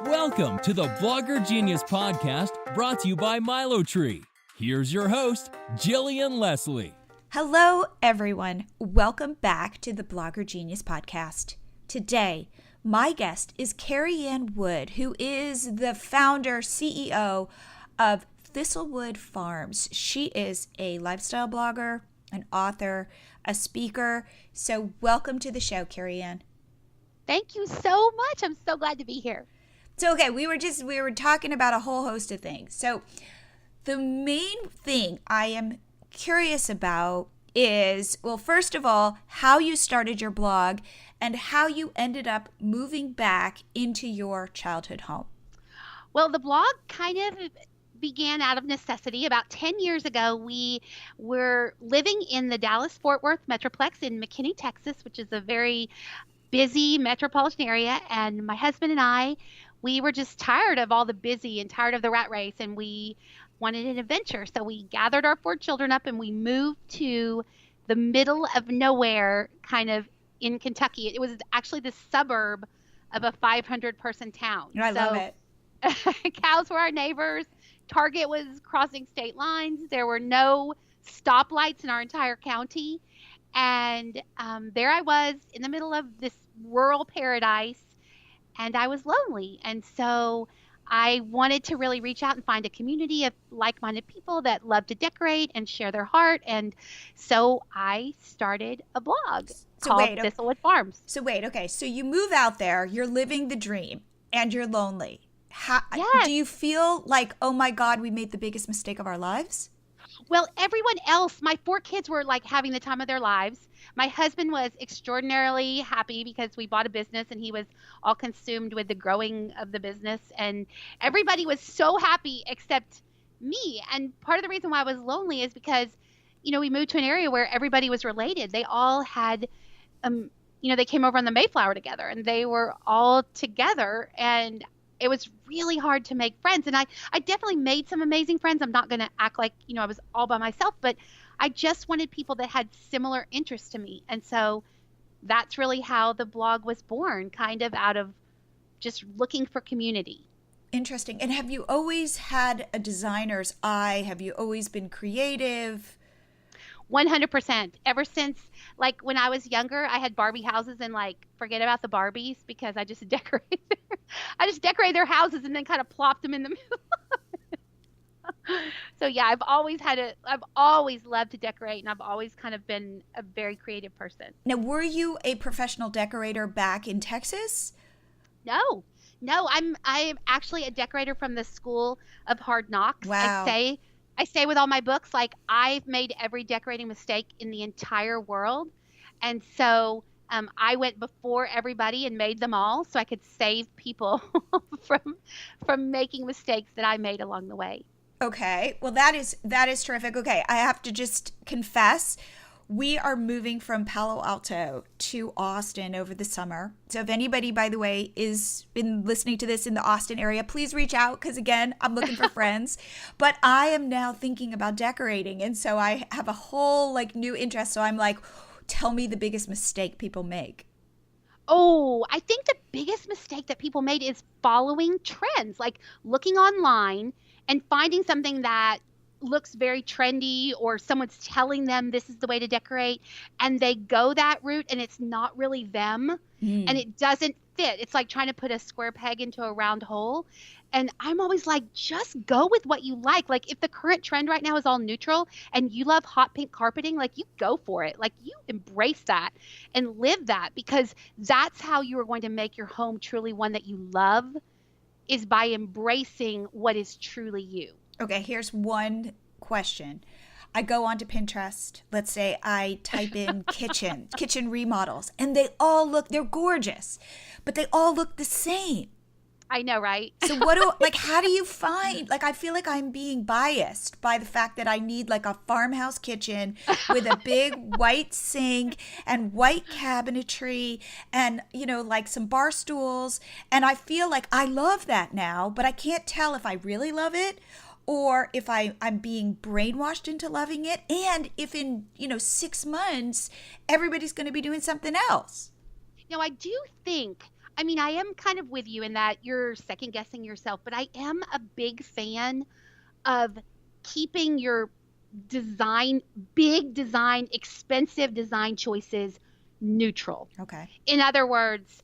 Welcome to the Blogger Genius Podcast, brought to you by MiloTree. Here's your host, Jillian Leslie. Hello, everyone. Welcome back to the Blogger Genius Podcast. Today, my guest is KariAnne Wood, who is the founder, CEO of Thistlewood Farms. She is a lifestyle blogger, an author, a speaker. So welcome to the show, KariAnne. Thank you so much. I'm so glad to be here. So, okay, we were talking about a whole host of things. So the main thing I am curious about is, well, first of all, how you started your blog and how you ended up moving back into your childhood home. Well, the blog kind of began out of necessity. About 10 years ago, we were living in the Dallas Fort Worth Metroplex in McKinney, Texas, which is a very busy metropolitan area. And my husband and I, we were just tired of all the busy and tired of the rat race, and we wanted an adventure. So we gathered our 4 children up and we moved to the middle of nowhere, kind of in Kentucky. It was actually the suburb of a 500-person town. I love it. Cows were our neighbors. Target was crossing state lines. There were no stoplights in our entire county. And there I was in the middle of this rural paradise, and I was lonely. And so I wanted to really reach out and find a community of like-minded people that love to decorate and share their heart. And so I started a blog called Thistlewood Farms. Okay. So you move out there, you're living the dream, and you're lonely. Yes. Do you feel like, oh my God, we made the biggest mistake of our lives? Well, everyone else, my 4 kids were like having the time of their lives. My husband was extraordinarily happy because we bought a business and he was all consumed with the growing of the business. And everybody was so happy except me. And part of the reason why I was lonely is because, we moved to an area where everybody was related. They all had, they came over on the Mayflower together and they were all together. And it was really hard to make friends. And I definitely made some amazing friends. I'm not going to act like, I was all by myself, but I just wanted people that had similar interests to me. And so that's really how the blog was born, kind of out of just looking for community. Interesting. And have you always had a designer's eye? Have you always been creative? 100%. Ever since, like, when I was younger, I had Barbie houses, and forget about the Barbies because I just decorated their houses and then kind of plopped them in the middle. So yeah, I've always loved to decorate, and I've always kind of been a very creative person. Now, were you a professional decorator back in Texas? No, I'm actually a decorator from the School of Hard Knocks. Wow. I say with all my books, I've made every decorating mistake in the entire world. And so I went before everybody and made them all so I could save people from making mistakes that I made along the way. Okay. Well, that is terrific. Okay. I have to just confess, we are moving from Palo Alto to Austin over the summer. So if anybody, by the way, is been listening to this in the Austin area, please reach out because, again, I'm looking for friends. But I am now thinking about decorating. And so I have a whole new interest. So I'm like, tell me the biggest mistake people make. Oh, I think the biggest mistake that people made is following trends, like looking online and finding something that looks very trendy, or someone's telling them this is the way to decorate, and they go that route and it's not really them and it doesn't fit. It's like trying to put a square peg into a round hole. And I'm always like, just go with what you like. Like, if the current trend right now is all neutral and you love hot pink carpeting, you go for it. You embrace that and live that, because that's how you are going to make your home truly one that you love, is by embracing what is truly you. Okay, here's one question. I go onto Pinterest. Let's say I type in kitchen remodels, and they're gorgeous, but they all look the same. I know, right? So how do you find, I feel like I'm being biased by the fact that I need a farmhouse kitchen with a big white sink and white cabinetry and, some bar stools. And I feel like I love that now, but I can't tell if I really love it or if I'm being brainwashed into loving it, and if in 6 months everybody's going to be doing something else. I do think I mean, I am kind of with you in that you're second guessing yourself, but I am a big fan of keeping your design, big design, expensive design choices neutral. Okay. In other words,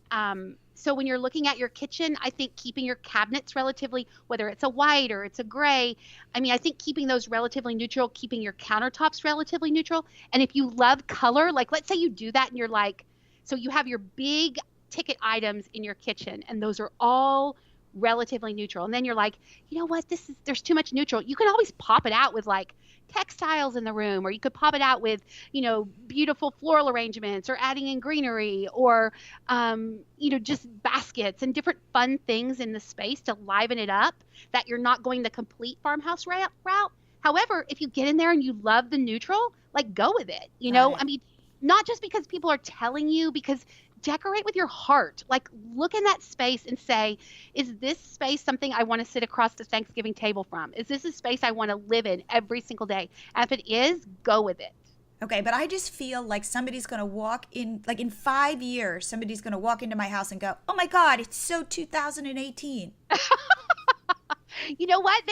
so when you're looking at your kitchen, I think keeping your cabinets relatively, whether it's a white or it's a gray, I mean, I think keeping those relatively neutral, keeping your countertops relatively neutral. And if you love color, like let's say you do that and you're like, so you have your big ticket items in your kitchen and those are all relatively neutral. And then you're like, you know what, there's too much neutral. You can always pop it out with like textiles in the room, or you could pop it out with, beautiful floral arrangements, or adding in greenery, or, just baskets and different fun things in the space to liven it up, that you're not going the complete farmhouse route. However, if you get in there and you love the neutral, like go with it, Right. I mean, not just because people are telling you, because decorate with your heart. Like look in that space and say, is this space something I want to sit across the Thanksgiving table from? Is this a space I want to live in every single day? And if it is, go with it. Okay, but I just feel like somebody's going to walk in, like in 5 years, somebody's going to walk into my house and go, oh my God, it's so 2018. You know what?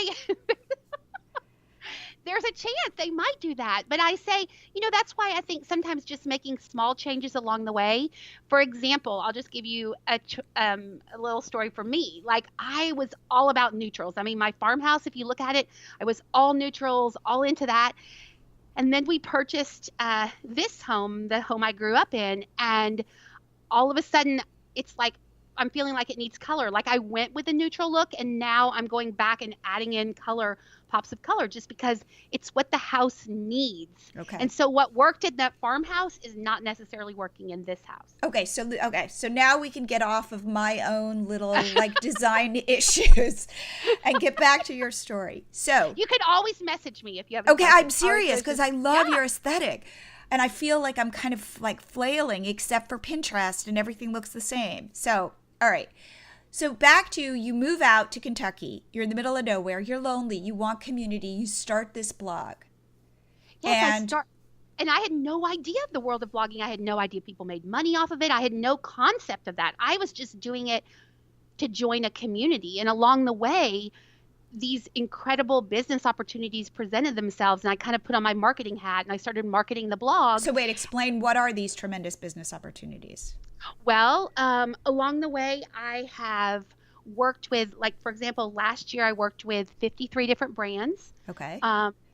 There's a chance they might do that. But I say, that's why I think sometimes just making small changes along the way. For example, I'll just give you a little story for me. Like I was all about neutrals. I mean, my farmhouse, if you look at it, I was all neutrals, all into that. And then we purchased this home, the home I grew up in. And all of a sudden, it's like, I'm feeling like it needs color. Like I went with a neutral look and now I'm going back and adding in pops of color, just because it's what the house needs. Okay. And so what worked in that farmhouse is not necessarily working in this house. Okay, so now we can get off of my own little like design issues and get back to your story. So You can always message me if you have okay, I'm serious because I love Yeah. your aesthetic. And I feel like I'm kind of like flailing except for Pinterest and everything looks the same. So, all right. So back to you move out to Kentucky. You're in the middle of nowhere. You're lonely. You want community. You start this blog. Yes, and I had no idea of the world of blogging. I had no idea people made money off of it. I had no concept of that. I was just doing it to join a community. And along the way, these incredible business opportunities presented themselves, and I kind of put on my marketing hat and I started marketing the blog. So wait, explain, what are these tremendous business opportunities? Well, along the way, I have worked with, like, for example, last year I worked with 53 different brands. Okay.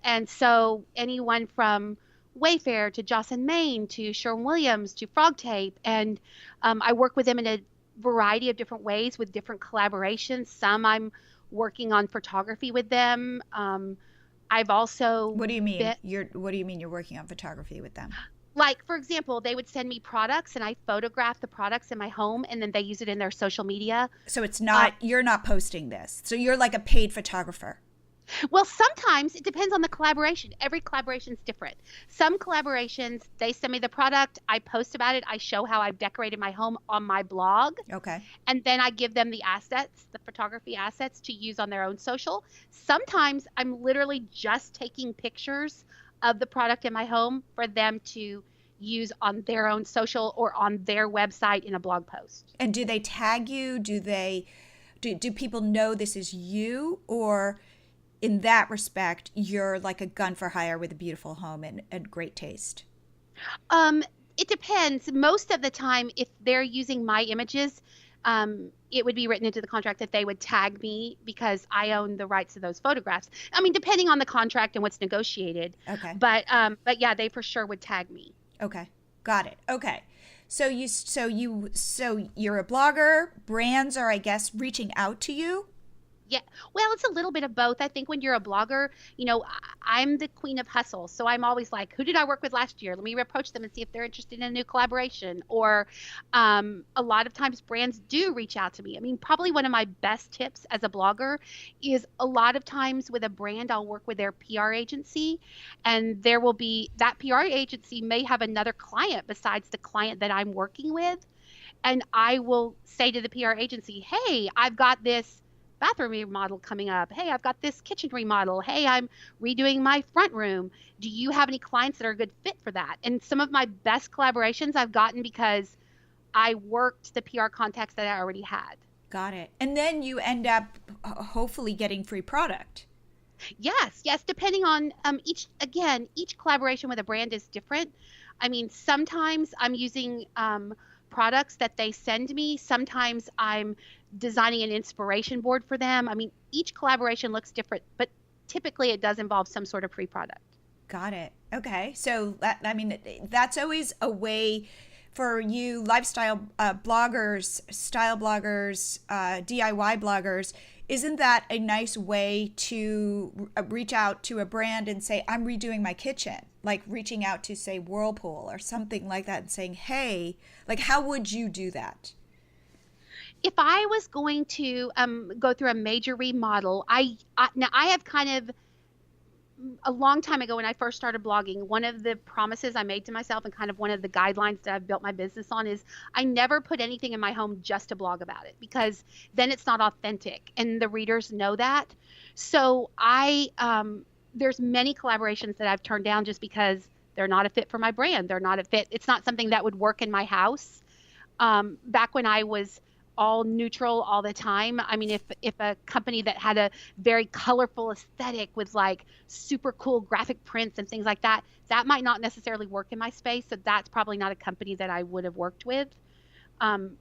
And so anyone from Wayfair to Joss & Main to Sherwin-Williams to Frog Tape. And I work with them in a variety of different ways with different collaborations. Some I'm working on photography with them. I've also What do you mean? What do you mean you're working on photography with them? Like, for example, they would send me products and I photograph the products in my home and then they use it in their social media. So it's not, you're not posting this. So you're like a paid photographer. Well, sometimes it depends on the collaboration. Every collaboration is different. Some collaborations, they send me the product, I post about it, I show how I've decorated my home on my blog. Okay. And then I give them the assets, the photography assets to use on their own social. Sometimes I'm literally just taking pictures of the product in my home for them to use on their own social or on their website in a blog post. And do they tag you? Do people know this is you, or in that respect, you're like a gun for hire with a beautiful home and great taste? It depends. Most of the time, if they're using my images, it would be written into the contract that they would tag me because I own the rights to those photographs. I mean, depending on the contract and what's negotiated. Okay. But yeah, they for sure would tag me. Okay. Got it. Okay. So you're a blogger. Brands are, I guess, reaching out to you. Yeah. Well, it's a little bit of both. I think when you're a blogger, I'm the queen of hustle. So I'm always like, who did I work with last year? Let me approach them and see if they're interested in a new collaboration. Or a lot of times brands do reach out to me. I mean, probably one of my best tips as a blogger is a lot of times with a brand, I'll work with their PR agency, and there will be that PR agency may have another client besides the client that I'm working with. And I will say to the PR agency, hey, I've got this bathroom remodel coming up. Hey, I've got this kitchen remodel. Hey, I'm redoing my front room. Do you have any clients that are a good fit for that? And some of my best collaborations I've gotten because I worked the PR contacts that I already had. Got it. And then you end up hopefully getting free product. Yes, depending on each collaboration with a brand is different. I mean, sometimes I'm using products that they send me. Sometimes I'm designing an inspiration board for them. I mean, each collaboration looks different, but typically it does involve some sort of free product. Got it. Okay. So that's always a way for you lifestyle bloggers, style bloggers, DIY bloggers. Isn't that a nice way to reach out to a brand and say, I'm redoing my kitchen? Like reaching out to, say, Whirlpool or something like that and saying, hey, like, how would you do that? If I was going to go through a major remodel, now I have kind of, a long time ago when I first started blogging, one of the promises I made to myself and kind of one of the guidelines that I've built my business on is I never put anything in my home just to blog about it, because then it's not authentic and the readers know that. So there's many collaborations that I've turned down just because they're not a fit for my brand. They're not a fit. It's not something that would work in my house. Back when I was all neutral all the time. I mean, if a company that had a very colorful aesthetic with like super cool graphic prints and things like that, that might not necessarily work in my space. So that's probably not a company that I would have worked with.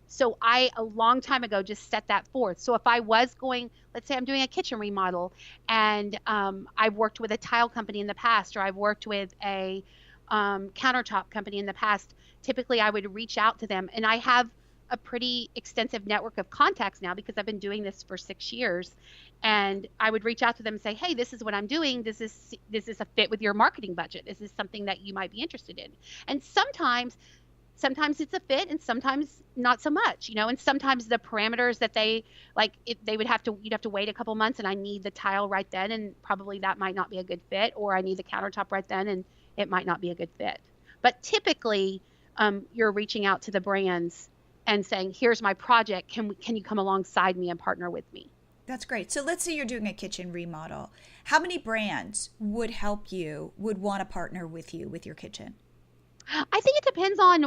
So I, a long time ago, just set that forth. So if I was going, let's say I'm doing a kitchen remodel and I've worked with a tile company in the past, or I've worked with a countertop company in the past, typically I would reach out to them. And I have a pretty extensive network of contacts now because I've been doing this for 6 years, and I would reach out to them and say, hey, this is what I'm doing. This is a fit with your marketing budget. Is this something that you might be interested in? And sometimes it's a fit and sometimes not so much, and sometimes the parameters that they like, you'd have to wait a couple months and I need the tile right then, and probably that might not be a good fit, or I need the countertop right then and it might not be a good fit. But typically you're reaching out to the brands and saying, here's my project. Can you come alongside me and partner with me? That's great. So let's say you're doing a kitchen remodel. How many brands would want to partner with you with your kitchen? I think it depends on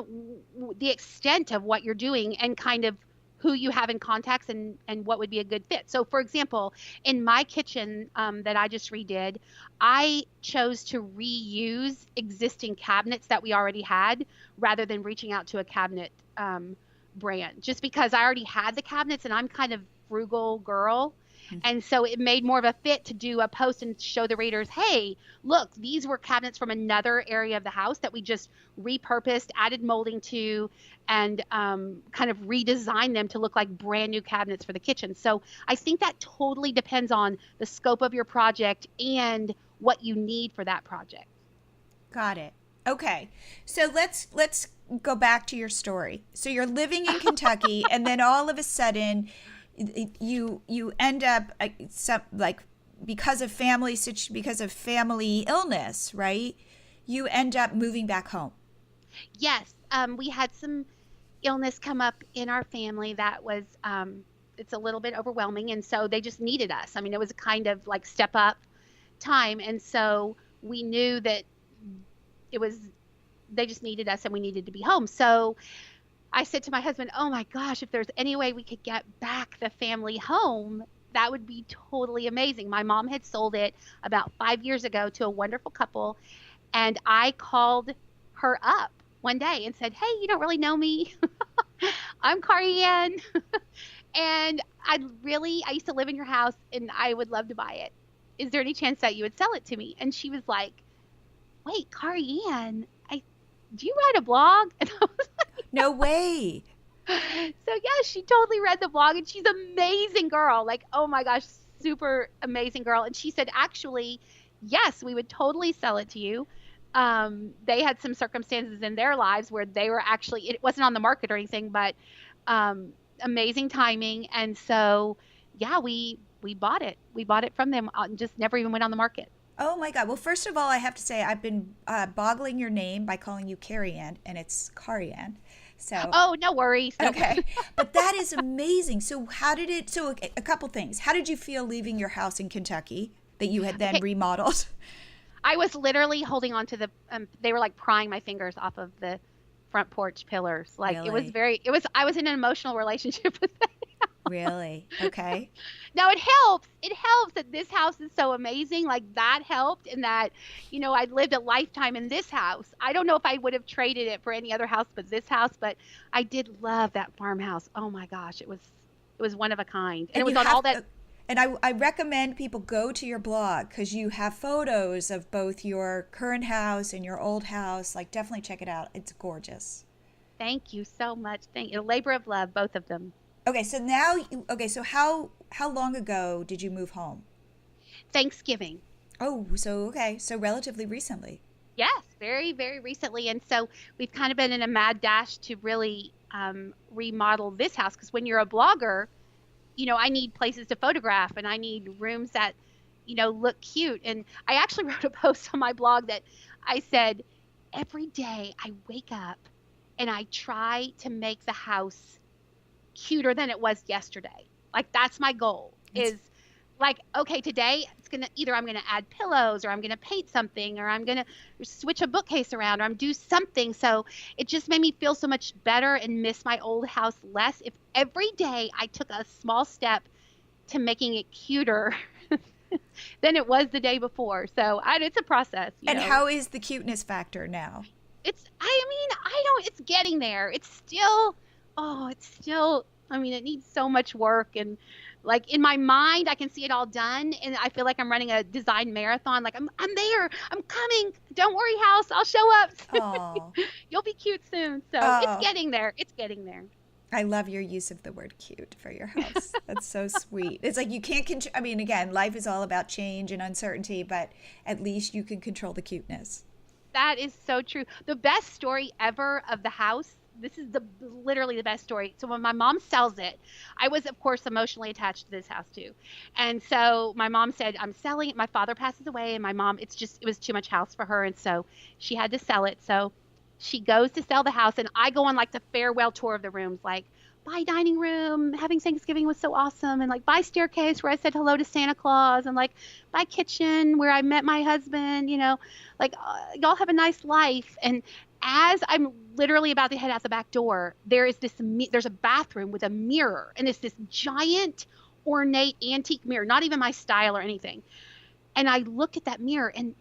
the extent of what you're doing and kind of who you have in contacts and what would be a good fit. So for example, in my kitchen that I just redid, I chose to reuse existing cabinets that we already had rather than reaching out to a cabinet brand, just because I already had the cabinets and I'm kind of frugal girl. Mm-hmm. And so it made more of a fit to do a post and show the readers, hey, look, these were cabinets from another area of the house that we just repurposed, added molding to, and kind of redesigned them to look like brand new cabinets for the kitchen. So I think that totally depends on the scope of your project and what you need for that project. Got it. Okay. So let's go back to your story. So you're living in Kentucky and then all of a sudden you end up because of family illness, right? You end up moving back home. Yes. We had some illness come up in our family that was it's a little bit overwhelming, and so they just needed us. I mean, it was a kind of like step up time, and so we knew that they just needed us and we needed to be home. So I said to my husband, oh my gosh, if there's any way we could get back the family home, that would be totally amazing. My mom had sold it about 5 years ago to a wonderful couple. And I called her up one day and said, hey, you don't really know me. I'm KariAnne. And I used to live in your house and I would love to buy it. Is there any chance that you would sell it to me? And she was like, wait, KariAnne, do you write a blog? And I was like, no way. So yeah, she totally read the blog and she's an amazing girl. Like, oh my gosh, super amazing girl. And she said, actually, yes, we would totally sell it to you. They had some circumstances in their lives where they were actually, it wasn't on the market or anything, but amazing timing. And so, yeah, we bought it. We bought it from them, just never even went on the market. Oh my God. Well, first of all, I have to say I've been boggling your name by calling you KariAnne, and it's KariAnne. So. Oh, no worries. Okay. But that is amazing. So a couple things. How did you feel leaving your house in Kentucky that you had then remodeled? I was literally holding on to they were like prying my fingers off of the front porch pillars. Like Really? I was in an emotional relationship with that. Really? Okay. Now it helps. It helps that this house is so amazing. Like that helped, and that, I'd lived a lifetime in this house. I don't know if I would have traded it for any other house but this house, but I did love that farmhouse. Oh my gosh, it was one of a kind. And it And was you on all have, that. and I recommend people go to your blog because you have photos of both your current house and your old house. Like, definitely check it out. It's gorgeous. Thank you so much. Thank you. A labor of love, both of them. Okay, so now, okay, so how long ago did you move home? Thanksgiving. Oh, so okay, so relatively recently. Yes, very, very recently. And so we've kind of been in a mad dash to really remodel this house, because when you're a blogger, I need places to photograph and I need rooms that, look cute. And I actually wrote a post on my blog that I said, every day I wake up and I try to make the house cuter than it was yesterday. Like that's my goal, It's is like, okay, today I'm gonna add pillows, or I'm gonna paint something, or I'm gonna switch a bookcase around, or I'm do something. So it just made me feel so much better and miss my old house less if every day I took a small step to making it cuter than it was the day before. So it's a process, and how is the cuteness factor now? It's getting there. It needs so much work. And like in my mind, I can see it all done. And I feel like I'm running a design marathon. Like I'm there, I'm coming. Don't worry, house, I'll show up. Oh, You'll be cute soon. So it's oh, getting there. It's getting there. I love your use of the word cute for your house. That's so sweet. It's like you can't control. I mean, again, life is all about change and uncertainty, but at least you can control the cuteness. That is so true. The best story ever of the house. This is literally the best story. So when my mom sells it, I was of course emotionally attached to this house too. And so my mom said, I'm selling it. My father passes away and my mom, it was too much house for her. And so she had to sell it. So she goes to sell the house and I go on like the farewell tour of the rooms, like by dining room, having Thanksgiving was so awesome. And like by staircase where I said hello to Santa Claus, and like by kitchen where I met my husband, like y'all have a nice life. And as I'm literally about to head out the back door, there's a bathroom with a mirror, and it's this giant ornate antique mirror, not even my style or anything. And I look at that mirror, and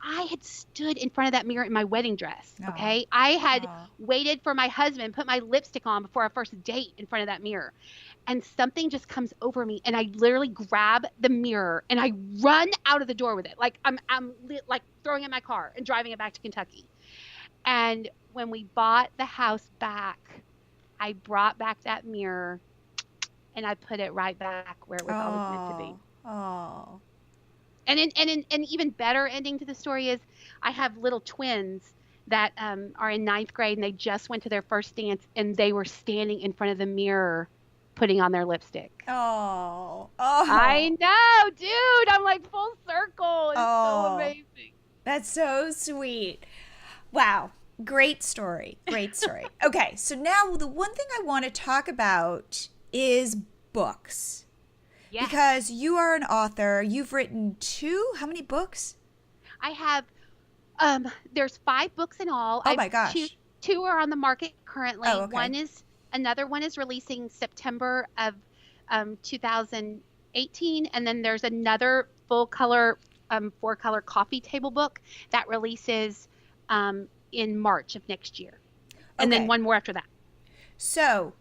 I had stood in front of that mirror in my wedding dress. Oh, Okay. I had oh, waited for my husband, put my lipstick on before our first date in front of that mirror. And something just comes over me, and I literally grab the mirror and I run out of the door with it. Like like throwing it in my car and driving it back to Kentucky. And when we bought the house back, I brought back that mirror and I put it right back where it was always meant to be. oh, oh. And even better ending to the story is I have little twins that are in ninth grade, and they just went to their first dance, and they were standing in front of the mirror putting on their lipstick. Oh, I oh, know, dude. I'm like full circle. It's so oh, amazing. that's so sweet. Wow. Great story. Great story. Okay, so now the one thing I want to talk about is books. Yes. Because you are an author. You've written how many books? I have there's 5 books in all. Oh I've my gosh. two are on the market currently. Oh, okay. Another one is releasing September of 2018, and then there's another full color 4-color coffee table book that releases in March of next year. And then Okay. one more after that. So,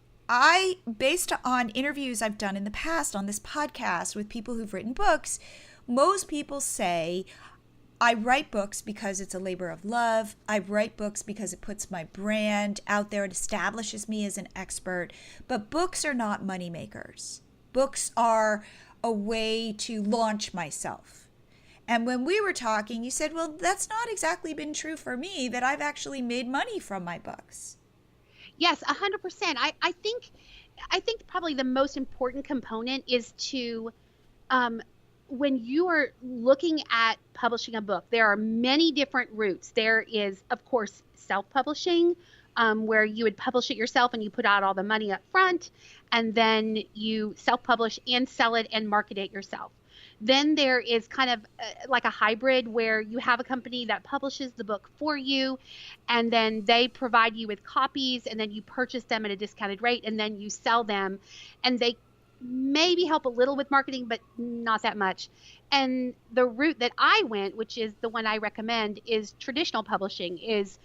based on interviews I've done in the past on this podcast with people who've written books, most people say, I write books because it's a labor of love. I write books because it puts my brand out there. It establishes me as an expert. But books are not money makers. Books are a way to launch myself. And when we were talking, you said, well, that's not exactly been true for me, that I've actually made money from my books. Yes, 100%. I think probably the most important component is to when you are looking at publishing a book, there are many different routes. There is, of course, self-publishing, where you would publish it yourself and you put out all the money up front, and then you self-publish and sell it and market it yourself. Then there is kind of like a hybrid where you have a company that publishes the book for you, and then they provide you with copies, and then you purchase them at a discounted rate, and then you sell them, and they maybe help a little with marketing, but not that much. And the route that I went, which is the one I recommend, is traditional publishing, is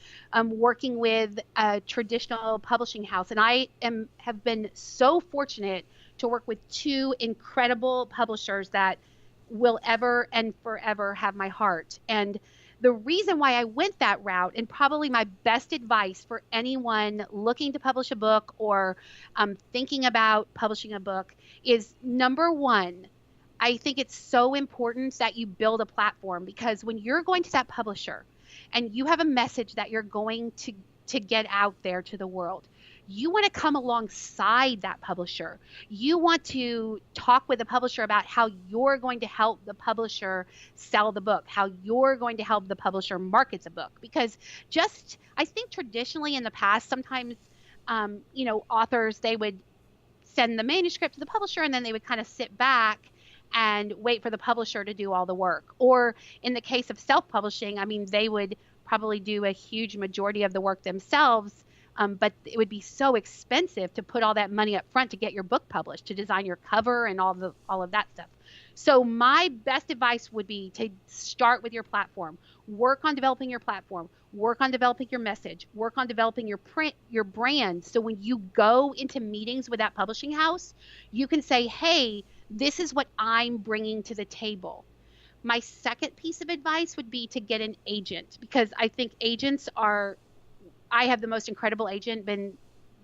working with a traditional publishing house. And have been so fortunate to work with two incredible publishers that will ever and forever have my heart. And the reason why I went that route, and probably my best advice for anyone looking to publish a book or thinking about publishing a book, is number one, I think it's so important that you build a platform, because when you're going to that publisher and you have a message that you're going to get out there to the world, you want to come alongside that publisher. You want to talk with the publisher about how you're going to help the publisher sell the book, how you're going to help the publisher market the book. Because I think traditionally in the past, sometimes, authors, they would send the manuscript to the publisher and then they would kind of sit back and wait for the publisher to do all the work. Or in the case of self-publishing, I mean, they would probably do a huge majority of the work themselves. But it would be so expensive to put all that money up front to get your book published, to design your cover and all of that stuff. So my best advice would be to start with your platform. Work on developing your platform. Work on developing your message. Work on developing your brand. So when you go into meetings with that publishing house, you can say, hey, this is what I'm bringing to the table. My second piece of advice would be to get an agent, because I think I have the most incredible agent, been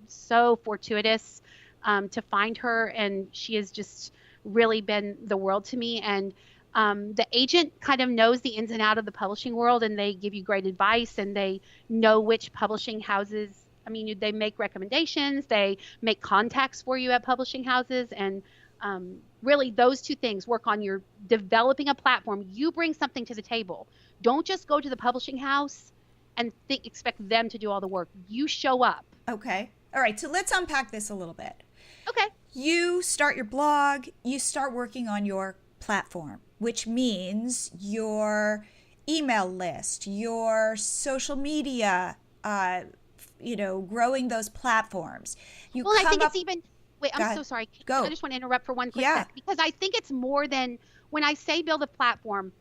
so fortuitous to find her, and she has just really been the world to me. And the agent kind of knows the ins and outs of the publishing world, and they give you great advice, and they know which publishing houses. I mean, they make recommendations, they make contacts for you at publishing houses, and really those two things, work on your developing a platform. You bring something to the table. Don't just go to the publishing house and expect them to do all the work. You show up. Okay. All right. So let's unpack this a little bit. Okay. You start your blog, you start working on your platform, which means your email list, your social media, growing those platforms. I think it's even, wait, I'm so sorry. Go. I just want to interrupt for one quick sec, because I think it's more than, when I say build a platform,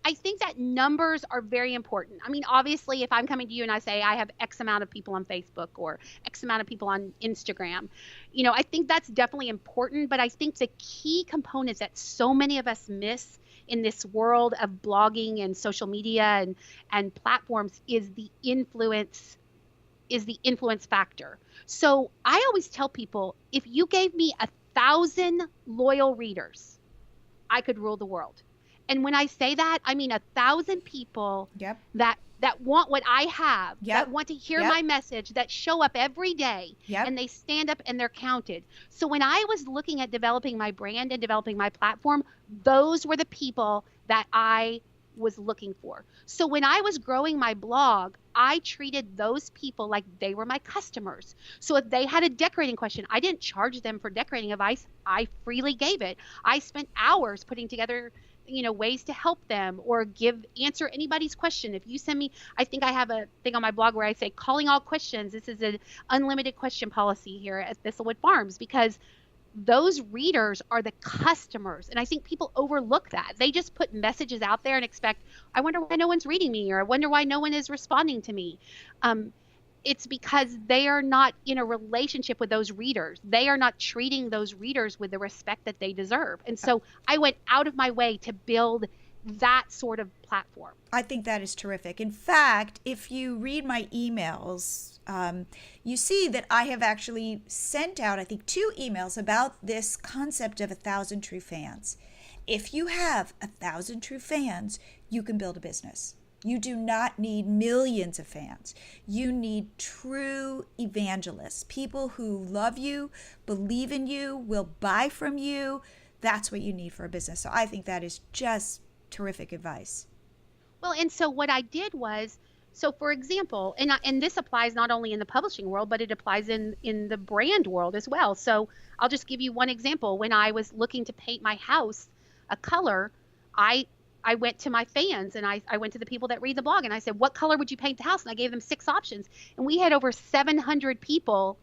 I think that numbers are very important. I mean, obviously, if I'm coming to you and I say I have X amount of people on Facebook or X amount of people on Instagram, I think that's definitely important. But I think the key components that so many of us miss in this world of blogging and social media and platforms is the influence factor. So I always tell people, if you gave me 1,000 loyal readers, I could rule the world. And when I say that, I mean 1,000 people that want what I have, that want to hear my message, that show up every day, and they stand up and they're counted. So when I was looking at developing my brand and developing my platform, those were the people that I was looking for. So when I was growing my blog, I treated those people like they were my customers. So if they had a decorating question, I didn't charge them for decorating advice. I freely gave it. I spent hours putting together ways to help them or answer anybody's question. If you send me, I think I have a thing on my blog where I say, calling all questions. This is an unlimited question policy here at Thistlewood Farms, because those readers are the customers. And I think people overlook that. They just put messages out there and expect, I wonder why no one's reading me, or I wonder why no one is responding to me. It's because they are not in a relationship with those readers. They are not treating those readers with the respect that they deserve. And so I went out of my way to build that sort of platform. I think that is terrific. In fact, if you read my emails, you see that I have actually sent out, I think, 2 emails about this concept of 1,000 true fans. If you have 1,000 true fans, you can build a business. You do not need millions of fans. You need true evangelists, people who love you, believe in you, will buy from you. That's what you need for a business. So I think that is just terrific advice. Well, and so what I did was, so for example, and this applies not only in the publishing world, but it applies in the brand world as well. So I'll just give you one example. When I was looking to paint my house, a color, I went to my fans and I went to the people that read the blog and I said, what color would you paint the house? And I gave them 6 options. And we had over 700 people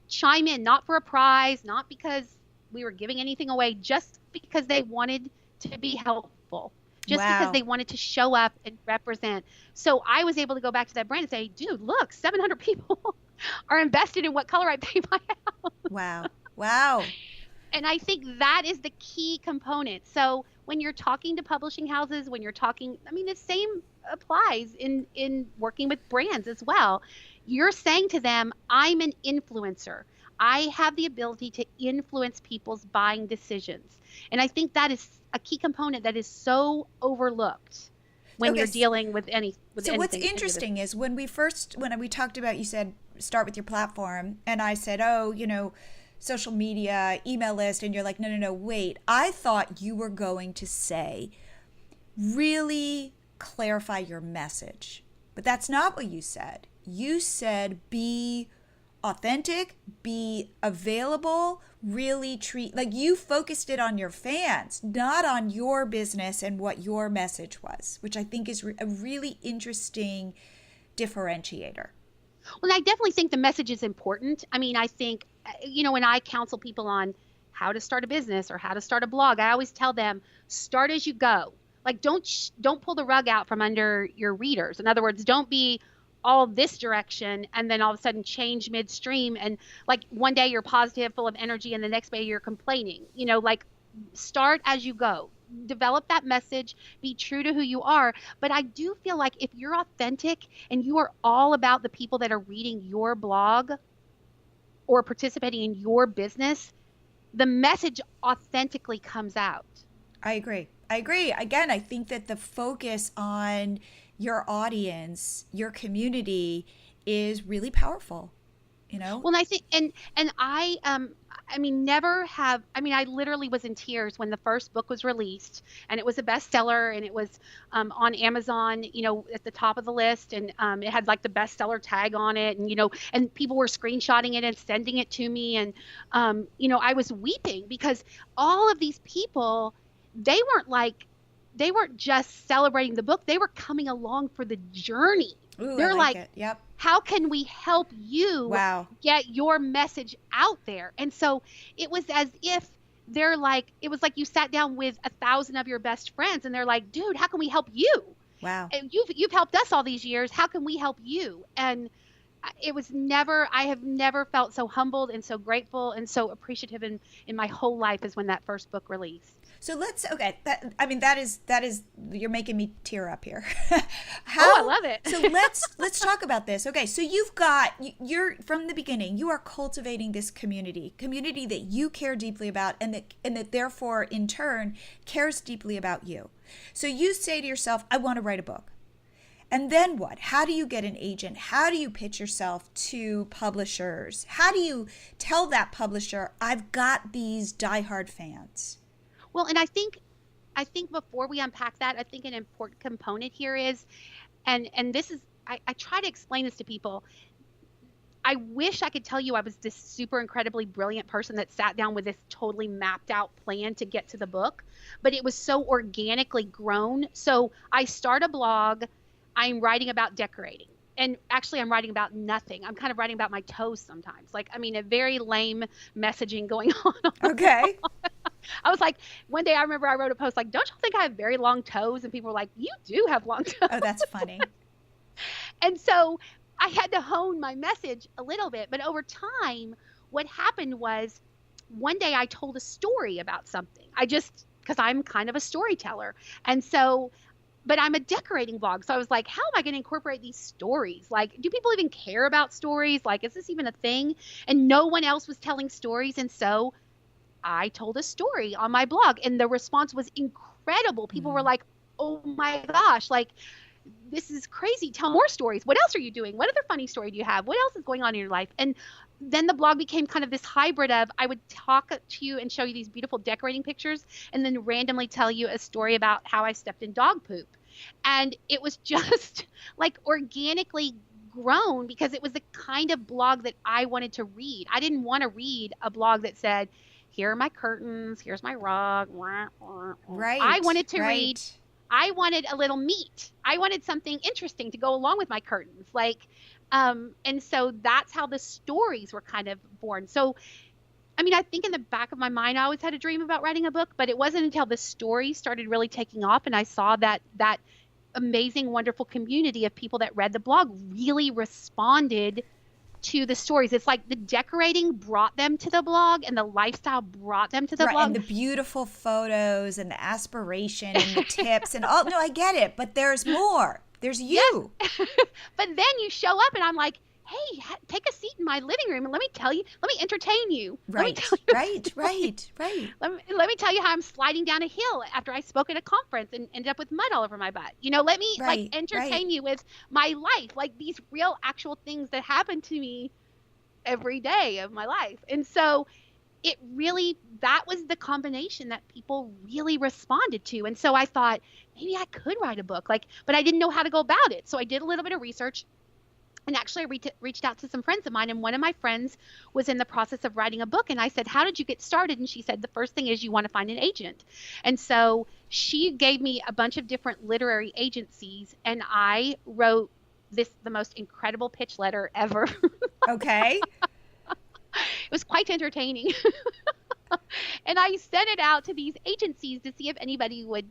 chime in, not for a prize, not because we were giving anything away, just because they wanted to be helpful, just because they wanted to show up and represent. So I was able to go back to that brand and say, dude, look, 700 people are invested in what color I paint my house. Wow. And I think that is the key component. So when you're talking to publishing houses, when you're talking, I mean, the same applies in working with brands as well. You're saying to them, I'm an influencer. I have the ability to influence people's buying decisions. And I think that is a key component that is so overlooked when you're dealing with anything. So what's interesting is when we talked about, you said, start with your platform. And I said, social media, email list. And you're like, no, wait. I thought you were going to say, really clarify your message. But that's not what you said. You said, be authentic, be available, really you focused it on your fans, not on your business and what your message was, which I think is a really interesting differentiator. Well, I definitely think the message is important. I mean, I think, when I counsel people on how to start a business or how to start a blog, I always tell them, start as you go. Like, don't pull the rug out from under your readers. In other words, don't be all this direction and then all of a sudden change midstream. And like one day you're positive, full of energy, and the next day you're complaining. Start as you go. Develop that message, be true to who you are. But I do feel like if you're authentic and you are all about the people that are reading your blog or participating in your business, the message authentically comes out. I agree. Again, I think that the focus on your audience, your community is really powerful, Well, and I think, and I literally was in tears when the first book was released and it was a bestseller and it was on Amazon, at the top of the list, and it had like the bestseller tag on it, and and people were screenshotting it and sending it to me, and I was weeping because all of these people, they weren't just celebrating the book, they were coming along for the journey. Ooh, they're like, it. Yep. How can we help you get your message out there? And so it was as if it was like you sat down with 1,000 of your best friends and they're like, dude, how can we help you? Wow. And you've helped us all these years. How can we help you? And I have never felt so humbled and so grateful and so appreciative in my whole life as when that first book released. So that is, you're making me tear up here. I love it. So let's talk about this. Okay. So you're from the beginning, you are cultivating this community that you care deeply about and that therefore in turn cares deeply about you. So you say to yourself, I want to write a book. And then what? How do you get an agent? How do you pitch yourself to publishers? How do you tell that publisher, I've got these diehard fans? Well, and I think before we unpack that, I think an important component here is, and this is, I try to explain this to people. I wish I could tell you I was this super incredibly brilliant person that sat down with this totally mapped out plan to get to the book, but it was so organically grown. So I start a blog. I'm writing about decorating. And actually, I'm writing about nothing. I'm kind of writing about my toes sometimes. A very lame messaging going on. Okay. I was like, one day I remember I wrote a post like, don't you think I have very long toes? And people were like, you do have long toes. Oh, that's funny. And so I had to hone my message a little bit. But over time, what happened was one day I told a story about something. Because I'm kind of a storyteller. And so, but I'm a decorating blog. So I was like, how am I going to incorporate these stories? Like, do people even care about stories? Like, is this even a thing? And no one else was telling stories. And so I told a story on my blog and the response was incredible. People were like, oh my gosh, like, this is crazy. Tell more stories. What else are you doing? What other funny story do you have? What else is going on in your life? And then the blog became kind of this hybrid of, I would talk to you and show you these beautiful decorating pictures and then randomly tell you a story about how I stepped in dog poop. And it was just like organically grown because it was the kind of blog that I wanted to read. I didn't want to read a blog that said, here are my curtains, here's my rug. Right. I wanted to right. read. I wanted a little meat. I wanted something interesting to go along with my curtains. And so that's how the stories were kind of born. So, I mean, I think in the back of my mind, I always had a dream about writing a book, but it wasn't until the story started really taking off and I saw that amazing, wonderful community of people that read the blog really responded to the stories. It's like the decorating brought them to the blog and the lifestyle brought them to the blog. And the beautiful photos and the aspiration and the tips and all. No, I get it, but there's more. There's you. Yes. But then you show up and I'm like, hey, take a seat in my living room and let me entertain you. Right. Right. Let me tell you how I'm sliding down a hill after I spoke at a conference and ended up with mud all over my butt. Let me entertain you with my life, like these real actual things that happen to me every day of my life. And so that was the combination that people really responded to. And so I thought maybe I could write a book, but I didn't know how to go about it. So I did a little bit of research. And actually, I reached out to some friends of mine, and one of my friends was in the process of writing a book. And I said, how did you get started? And she said, the first thing is you want to find an agent. And so she gave me a bunch of different literary agencies, and I wrote the most incredible pitch letter ever. Okay. It was quite entertaining. And I sent it out to these agencies to see if anybody would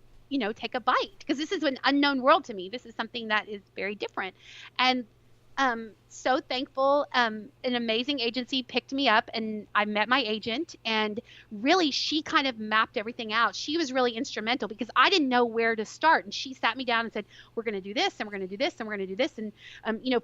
take a bite, because this is an unknown world to me. This is something that is very different. And so thankful. An amazing agency picked me up and I met my agent, and really she kind of mapped everything out. She was really instrumental because I didn't know where to start. And she sat me down and said, we're going to do this and we're going to do this and we're going to do this. And,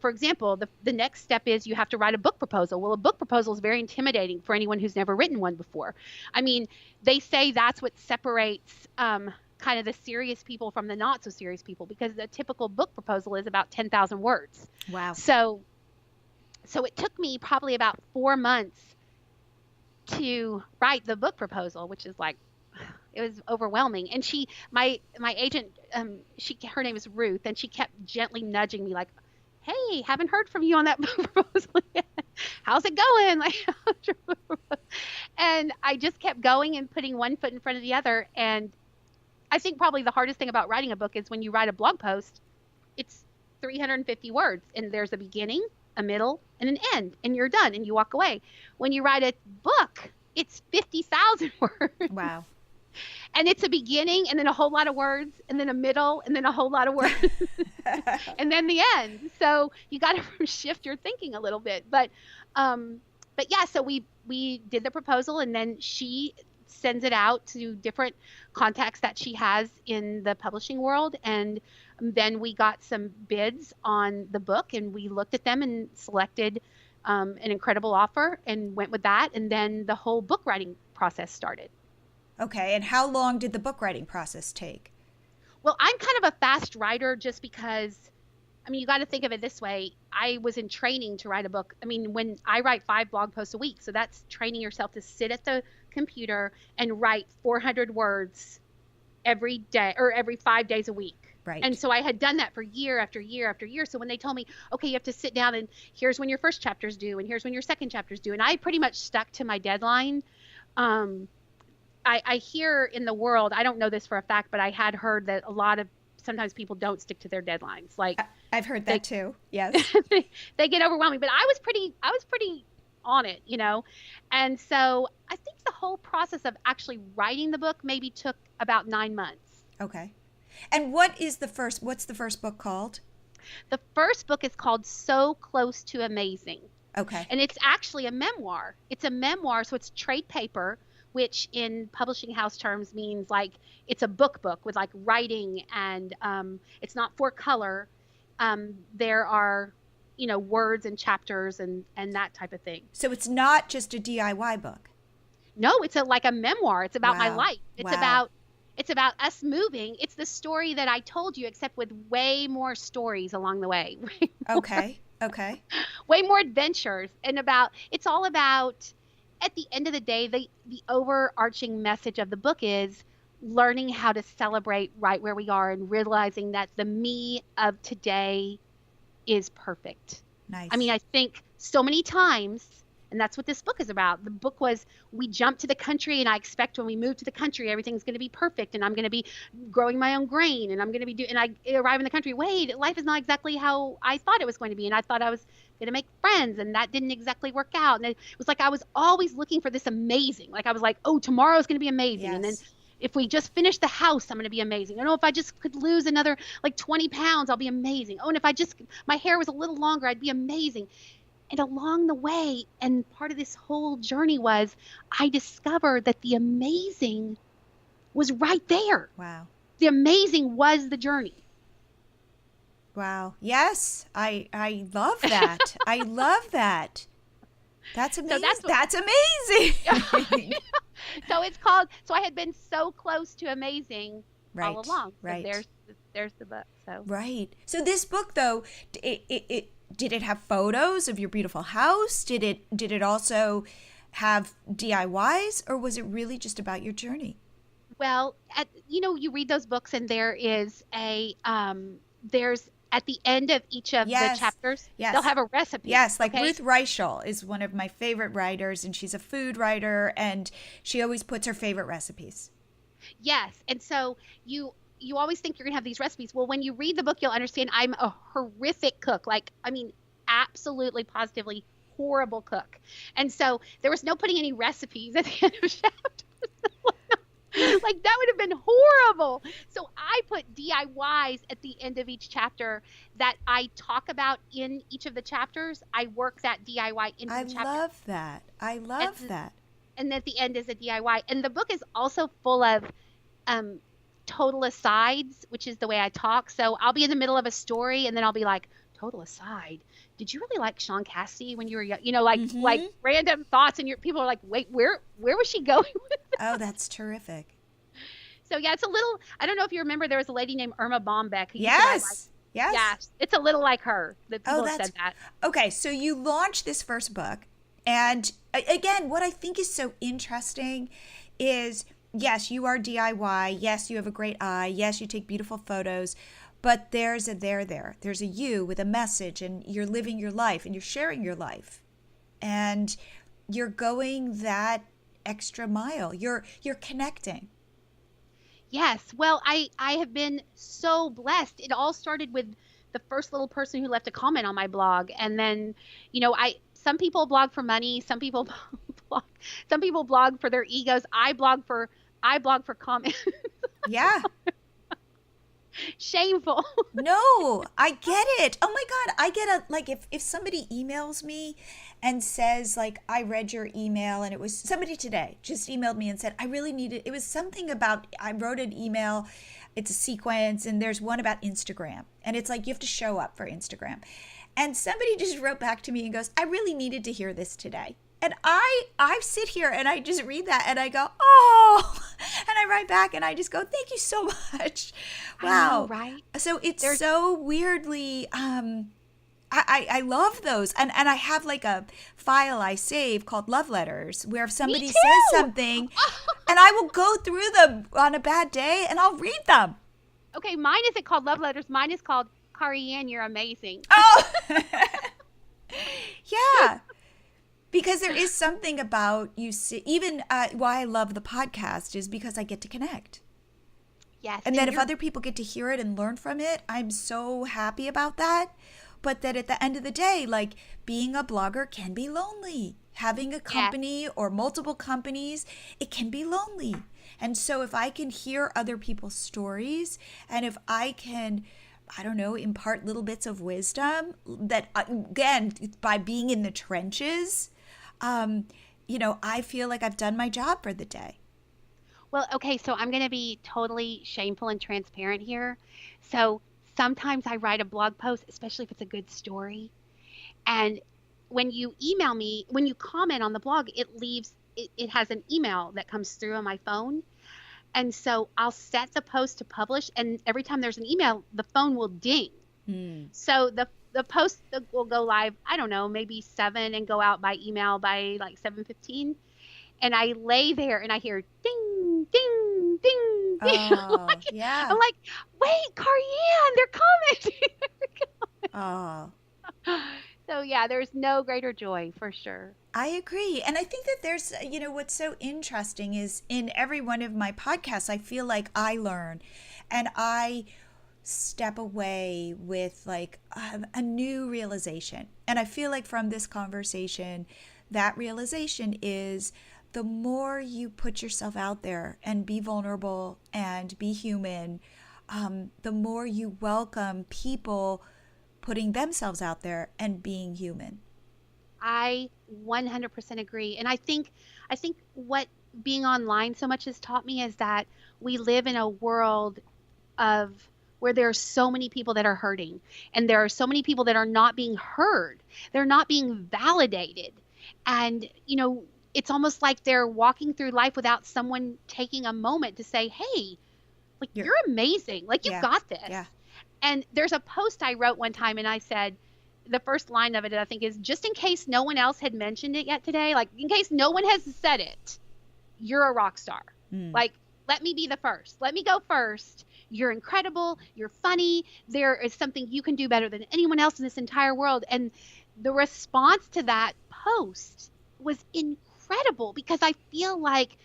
for example, the next step is you have to write a book proposal. Well, a book proposal is very intimidating for anyone who's never written one before. I mean, they say that's what separates, kind of the serious people from the not so serious people, because the typical book proposal is about 10,000 words. Wow. So it took me probably about 4 months to write the book proposal, which is it was overwhelming. And my agent, her name is Ruth, and she kept gently nudging me hey, haven't heard from you on that book proposal yet. How's it going? And I just kept going and putting one foot in front of the other. And I think probably the hardest thing about writing a book is when you write a blog post, it's 350 words and there's a beginning, a middle, and an end, and you're done and you walk away. When you write a book, it's 50,000 words. Wow. And it's a beginning and then a whole lot of words and then a middle and then a whole lot of words and then the end. So you got to shift your thinking a little bit. But yeah, so we did the proposal, and then she sends it out to different contacts that she has in the publishing world. And then we got some bids on the book, and we looked at them and selected an incredible offer and went with that. And then the whole book writing process started. Okay. And how long did the book writing process take? Well, I'm kind of a fast writer just because, you got to think of it this way. I was in training to write a book. When I write 5 blog posts a week, so that's training yourself to sit at the computer and write 400 words every day or every 5 days a week. Right. And so I had done that for year after year after year. So when they told me, okay, you have to sit down and here's when your first chapter's due and here's when your second chapter's due, and I pretty much stuck to my deadline. I hear in the world, I don't know this for a fact, but I had heard that sometimes people don't stick to their deadlines. I've heard that too. Yes. They get overwhelming, but I was pretty on it, And so I think the whole process of actually writing the book maybe took about 9 months. Okay. And what's the first book called? The first book is called So Close to Amazing. Okay. And it's actually a memoir. It's a memoir, so it's trade paper, which in publishing house terms means it's a book with writing, and it's not for color. There are, words and chapters and that type of thing. So it's not just a DIY book. No, it's a memoir. It's about my life. It's about us moving. It's the story that I told you, except with way more stories along the way. Okay. Way more adventures, and it's all about, at the end of the day, the overarching message of the book is learning how to celebrate right where we are and realizing that the me of today is perfect. Nice. I think so many times And that's what this book is about. The book was, we jump to the country, and I expect when we move to the country, everything's going to be perfect, and I'm going to be growing my own grain, and I'm going to be and I arrive in the country. Wait, life is not exactly how I thought it was going to be, and I thought I was going to make friends, and that didn't exactly work out. And it was like I was always looking for this amazing. Like I was like, oh, tomorrow's going to be amazing, Yes. and then if we just finish the house, I'm going to be amazing. I know if I just could lose another like 20 pounds, I'll be amazing. Oh, and if my hair was a little longer, I'd be amazing. And along the way, and part of this whole journey was, I discovered that the amazing was right there. Wow. The amazing was the journey. Wow. Yes. I love that. I love that. That's amazing. That's amazing. So I had been so close to amazing all along. Right. So there's the book. So right. So this book, though, did it have photos of your beautiful house? Did it also have DIYs, or was it really just about your journey? Well, you read those books, and there is there's at the end of each of the chapters, they'll have a recipe. Yes, like Ruth Reichel is one of my favorite writers, and she's a food writer, and she always puts her favorite recipes. Yes, and so you always think you're going to have these recipes. Well, when you read the book, you'll understand I'm a horrific cook. Absolutely, positively horrible cook. And so there was no putting any recipes at the end of chapters. Like that would have been horrible. So I put DIYs at the end of each chapter that I talk about in each of the chapters. I work that DIY into the chapter. I love that. I love that. And at the end is a DIY. And the book is also full of total asides, which is the way I talk. So I'll be in the middle of a story, and then I'll be like, total aside, did you really like Sean Cassidy when you were young? Like random thoughts, and people are like, wait, where was she going with this? Oh, that's terrific. So yeah, it's a little, I don't know if you remember, there was a lady named Irma Bombeck. Yes. Yeah, it's a little like her. That people have said that. Okay, so you launched this first book, and again, what I think is so interesting is, yes, you are DIY. Yes, you have a great eye. Yes, you take beautiful photos. But there's a there. There's a you with a message, and you're living your life, and you're sharing your life. And you're going that extra mile. You're connecting. Yes. Well, I have been so blessed. It all started with the first little person who left a comment on my blog. And then, some people blog for money. Some people blog for their egos. I blog for comments. Yeah. Shameful. No, I get it. Oh my God. I get if somebody emails me and says, like, I read your email, and it was somebody today just emailed me and said, I really needed, it was something about, I wrote an email, it's a sequence, and there's one about Instagram, and it's like, you have to show up for Instagram. And somebody just wrote back to me and goes, I really needed to hear this today. And I sit here and I just read that and I go, oh, and I write back and I just go, thank you so much. Wow. I know, right? So it's so weirdly, I love those. And I have like a file I save called Love Letters, where if somebody says something and I will go through them on a bad day and I'll read them. Okay, mine isn't called Love Letters. Mine is called KariAnne, You're Amazing. Oh, yeah. Because there is something about you see, even why I love the podcast is because I get to connect. Yes. And then if other people get to hear it and learn from it, I'm so happy about that. But that at the end of the day, like, being a blogger can be lonely. Having a company or multiple companies, it can be lonely. And so if I can hear other people's stories, and if I can, I don't know, impart little bits of wisdom that, again, by being in the trenches, I feel like I've done my job for the day. Well, okay, so I'm going to be totally shameful and transparent here. So sometimes I write a blog post, especially if it's a good story. And when you email me, when you comment on the blog, it has an email that comes through on my phone. And so I'll set the post to publish, and every time there's an email, the phone will ding. So the post will go live, I don't know, maybe 7 and go out by email by like 7:15. And I lay there and I hear ding, ding, ding, ding. Oh, yeah. I'm like, wait, KariAnne, they're commenting. Oh. So yeah, there's no greater joy for sure. I agree. And I think that there's, what's so interesting is in every one of my podcasts, I feel like I learn and I step away with like a new realization. And I feel like from this conversation, that realization is the more you put yourself out there and be vulnerable and be human, the more you welcome people putting themselves out there and being human. I 100% agree. And I think what being online so much has taught me is that we live in a world of where there are so many people that are hurting, and there are so many people that are not being heard. They're not being validated. And, it's almost like they're walking through life without someone taking a moment to say, hey, like, you're amazing. Like, you got this. Yeah. And there's a post I wrote one time, and I said, the first line of it, I think, is just in case no one else had mentioned it yet today, like in case no one has said it, you're a rock star. Like, let me be the first. Let me go first. You're incredible. You're funny. There is something you can do better than anyone else in this entire world. And the response to that post was incredible, because I feel like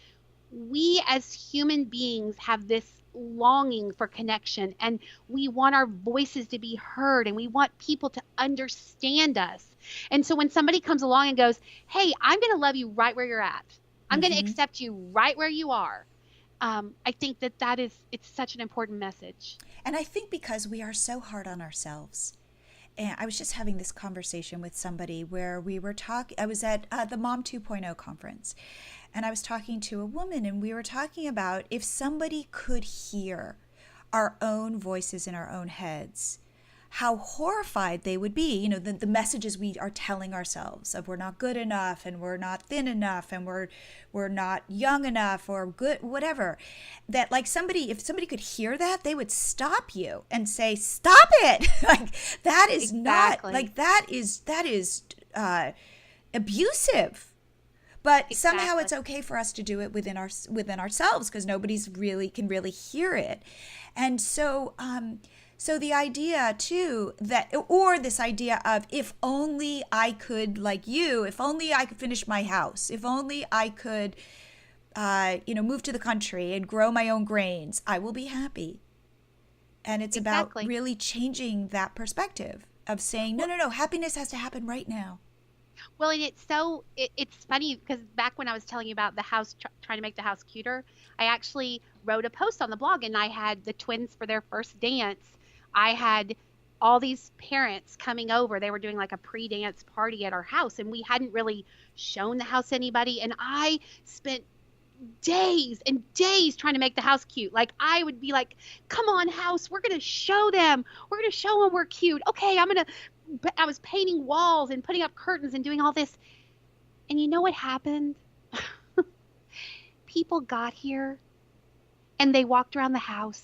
we as human beings have this longing for connection, and we want our voices to be heard, and we want people to understand us. And so when somebody comes along and goes, hey, I'm going to love you right where you're at, I'm going to accept you right where you are, I think it's such an important message. And I think because we are so hard on ourselves. And I was just having this conversation with somebody where we were talking, I was at the Mom 2.0 conference, and I was talking to a woman, and we were talking about if somebody could hear our own voices in our own heads, how horrified they would be. The messages we are telling ourselves of we're not good enough, and we're not thin enough, and we're not young enough, or good, whatever. That like if somebody could hear that, they would stop you and say, stop it. Like that is not, like that is abusive. But somehow it's okay for us to do it within ourselves, because nobody's can really hear it. And so the idea too or this idea of if only I could, like you, if only I could finish my house, if only I could move to the country and grow my own grains, I will be happy. And it's about really changing that perspective of saying, no, happiness has to happen right now. Well, and it's funny because back when I was telling you about the house, trying to make the house cuter, I actually wrote a post on the blog, and I had the twins for their first dance. I had all these parents coming over. They were doing like a pre-dance party at our house, and we hadn't really shown the house to anybody. And I spent days and days trying to make the house cute. Like I would be like, come on, house, we're going to show them. We're going to show them we're cute. Okay, I was painting walls and putting up curtains and doing all this. And you know what happened? People got here and they walked around the house,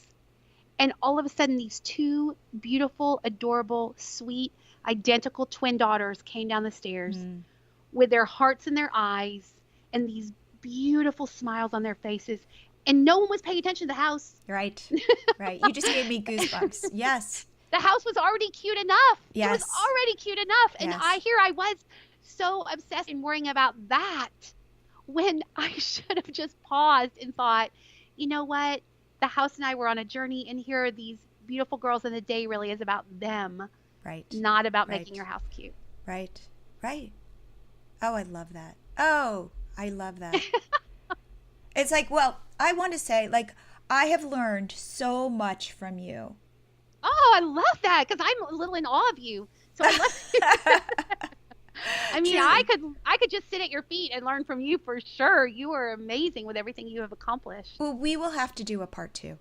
and all of a sudden these two beautiful, adorable, sweet, identical twin daughters came down the stairs with their hearts in their eyes and these beautiful smiles on their faces. And no one was paying attention to the house. Right. You just gave me goosebumps. Yes. The house was already cute enough. Yes. It was already cute enough. And Yes. I was so obsessed and worrying about that when I should have just paused and thought, you know what? The house and I were on a journey, and here are these beautiful girls, and the day really is about them. Right. Not about making your house cute. Right. Oh, I love that. Oh, I love that. It's like, well, I want to say, like, I have learned so much from you. Oh, I love that, because I'm a little in awe of you. So I love I mean, I could just sit at your feet and learn from you for sure. You are amazing with everything you have accomplished. Well, we will have to do a part 2.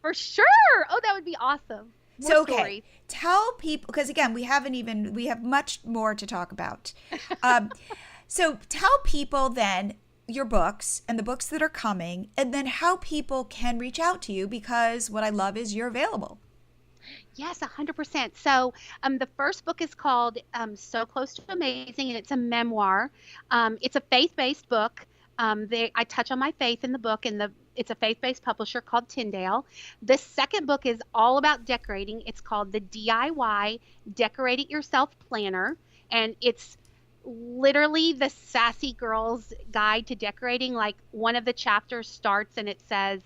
For sure. Oh, that would be awesome. More So, okay, stories. tell people, because again, we have much more to talk about. So tell people then your books and the books that are coming, and then how people can reach out to you, because what I love is you're available. Yes, 100%. So the first book is called So Close to Amazing, and it's a memoir. It's a faith-based book. I touch on my faith in the book, and it's a faith-based publisher called Tyndale. The second book is all about decorating. It's called the DIY Decorate It Yourself Planner, And it's literally the sassy girl's guide to decorating. Like, one of the chapters starts and it says,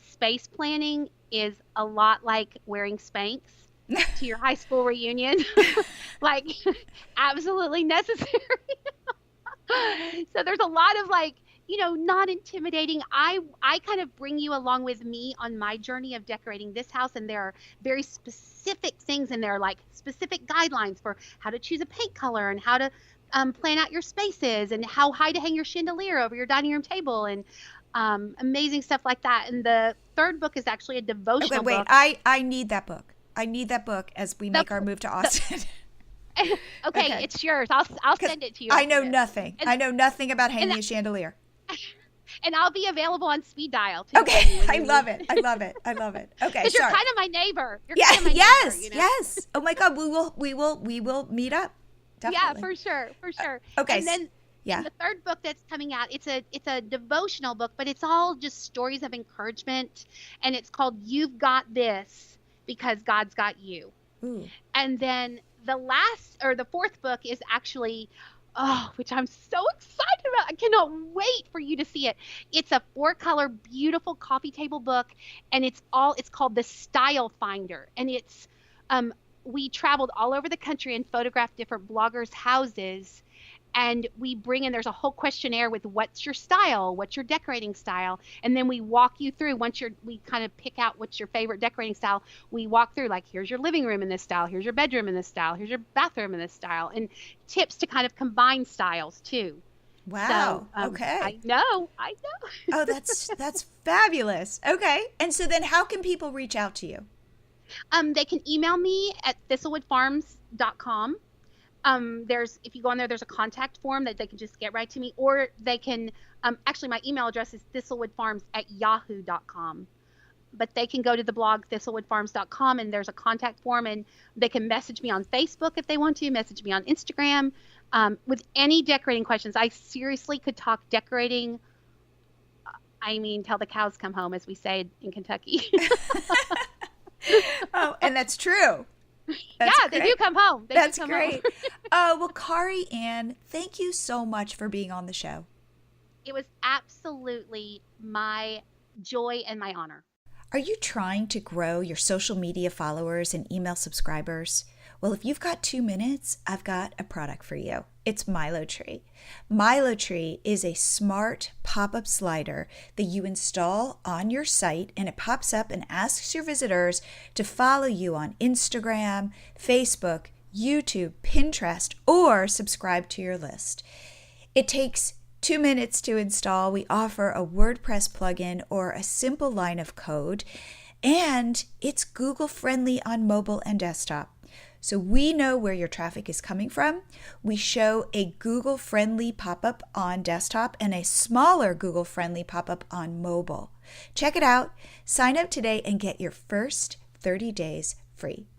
space planning is a lot like wearing Spanx to your high school reunion. Like, absolutely necessary. So there's a lot of, like, not intimidating. I kind of bring you along with me on my journey of decorating this house, and there are very specific things in there, like specific guidelines for how to choose a paint color and how to plan out your spaces and how high to hang your chandelier over your dining room table, and amazing stuff like that. And the third book is actually a devotional Okay, wait. book. I need that book. I need that book as we make our move to Austin. Okay, it's yours. I'll send it to you. I know nothing. I know nothing about hanging a chandelier. And I'll be available on speed dial too. Okay, I love it. I love it. I love it. Okay, because you're kind of my neighbor. Yes. Neighbor, Yes. Oh my God, we will meet up. Definitely. Yeah, for sure. Okay. And then the third book that's coming out, it's a devotional book, but it's all just stories of encouragement, and it's called "You've Got This Because God's Got You." Ooh. And then the fourth book is actually, which I'm so excited about. I cannot wait for you to see it. It's a 4-color, beautiful coffee table book, and it's called The Style Finder. And it's, we traveled all over the country and photographed different bloggers' houses. And we bring in, there's a whole questionnaire with what's your style, what's your decorating style. And then we walk you through, we kind of pick out what's your favorite decorating style. We walk through, like, here's your living room in this style, here's your bedroom in this style, here's your bathroom in this style, and tips to kind of combine styles too. Wow. So, okay. I know. Oh, that's fabulous. Okay. And so then how can people reach out to you? They can email me at thistlewoodfarms.com. If you go on there, there's a contact form that they can just get right to me, or they can, actually my email address is thistlewoodfarms@yahoo.com, but they can go to the blog thistlewoodfarms.com, and there's a contact form, and they can message me on Facebook if they want to, message me on Instagram, with any decorating questions. I seriously could talk decorating. I mean, till the cows come home, as we say in Kentucky. Oh, and that's true. They do come home. That's great. Well, KariAnne, thank you so much for being on the show. It was absolutely my joy and my honor. Are you trying to grow your social media followers and email subscribers? Well, if you've got 2 minutes, I've got a product for you. It's MiloTree. MiloTree is a smart pop-up slider that you install on your site, and it pops up and asks your visitors to follow you on Instagram, Facebook, YouTube, Pinterest, or subscribe to your list. It takes 2 minutes to install. We offer a WordPress plugin or a simple line of code, and it's Google friendly on mobile and desktop. So we know where your traffic is coming from. We show a Google friendly pop-up on desktop and a smaller Google friendly pop-up on mobile. Check it out. Sign up today and get your first 30 days free.